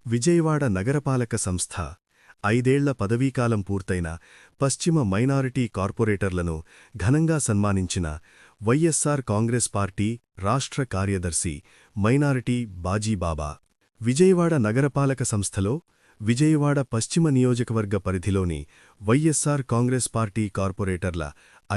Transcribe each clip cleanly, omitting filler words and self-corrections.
విజయవాడ నగరపాలక సంస్థ 5 ఏళ్ల పదవీకాలం పూర్తయిన పశ్చిమ మైనారిటీ కార్పొరేటర్లను ఘనంగా సన్మానించిన వైఎస్సార్ కాంగ్రెస్ పార్టీ రాష్ట్ర కార్యదర్శి మైనారిటీ బాజీబాబా. విజయవాడ నగరపాలక సంస్థలో విజయవాడ పశ్చిమ నియోజకవర్గ పరిధిలోని వైఎస్సార్ కాంగ్రెస్ పార్టీ కార్పొరేటర్ల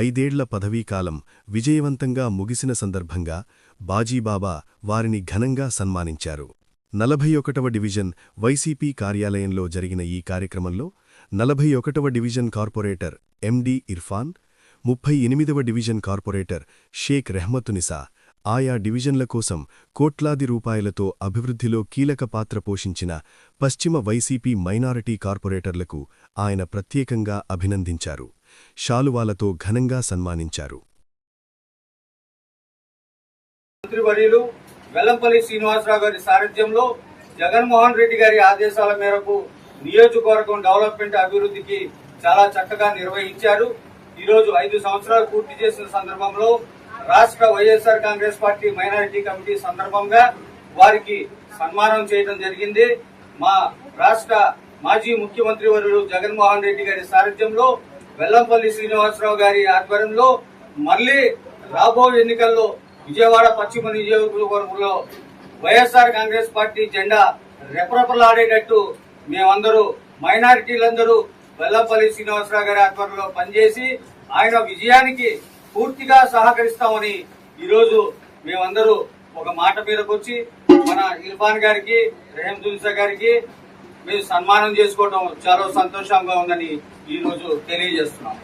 5 ఏళ్ల పదవీకాలం విజయవంతంగా ముగిసిన సందర్భంగా బాజీబాబా వారిని ఘనంగా సన్మానించారు. 41వ డివిజన్ వైసీపీ కార్యాలయంలో జరిగిన ఈ కార్యక్రమంలో 41వ డివిజన్ కార్పొరేటర్ ఎండి ఇర్ఫాన్, 38వ డివిజన్ కార్పొరేటర్ షేక్ రెహ్మతునిసా ఆయా డివిజన్ల కోసం కోట్లాది రూపాయలతో అభివృద్ధిలో కీలక పాత్ర పోషించిన పశ్చిమ వైసీపీ మైనారిటీ కార్పొరేటర్లకు ఆయన ప్రత్యేకంగా అభినందించారు. శాలువాలతో ఘనంగా సన్మానించారు. మంత్రివర్యులు వెల్లంపల్లి శ్రీనివాసరావు గారి సారథ్యంలో జగన్మోహన్ రెడ్డి గారి ఆదేశాల మేరకు నియోజకవర్గం డెవలప్మెంట్ అభివృద్ధికి చాలా చక్కగా నిర్వహించారు. ఈరోజు 5 సంవత్సరాలు పూర్తి చేసిన సందర్భంలో రాష్ట్ర YSR Congress party minority committee సందర్భంగా వారికి సన్మానం చేయడం జరిగింది. మా రాష్ట్ర మాజీ ముఖ్యమంత్రి వర్యులు జగన్మోహన్ రెడ్డి గారి సారథ్యంలో వెల్లంపల్లి శ్రీనివాసరావు గారి ఆధ్వర్యంలో మళ్లీ రాబో ఎన్నికల్లో విజయవాడ పశ్చిమ నియోజకవర్గంలో వైఎస్ఆర్ కాంగ్రెస్ పార్టీ జెండా రెపరెపలాడేటట్టు మేమందరూ మైనారిటీలందరూ వెల్లంపల్లి శ్రీనివాసరావు గారి ఆధ్వర్యంలో పనిచేసి ఆయన విజయానికి పూర్తిగా సహకరిస్తామని ఈరోజు మేమందరూ ఒక మాట మీదకి వచ్చి మన ఇర్ఫాన్ గారికి, రెహ్మతునిసా గారికి మేము సన్మానం చేసుకోవడం చాలా సంతోషంగా ఉందని ఈరోజు తెలియజేస్తున్నాం.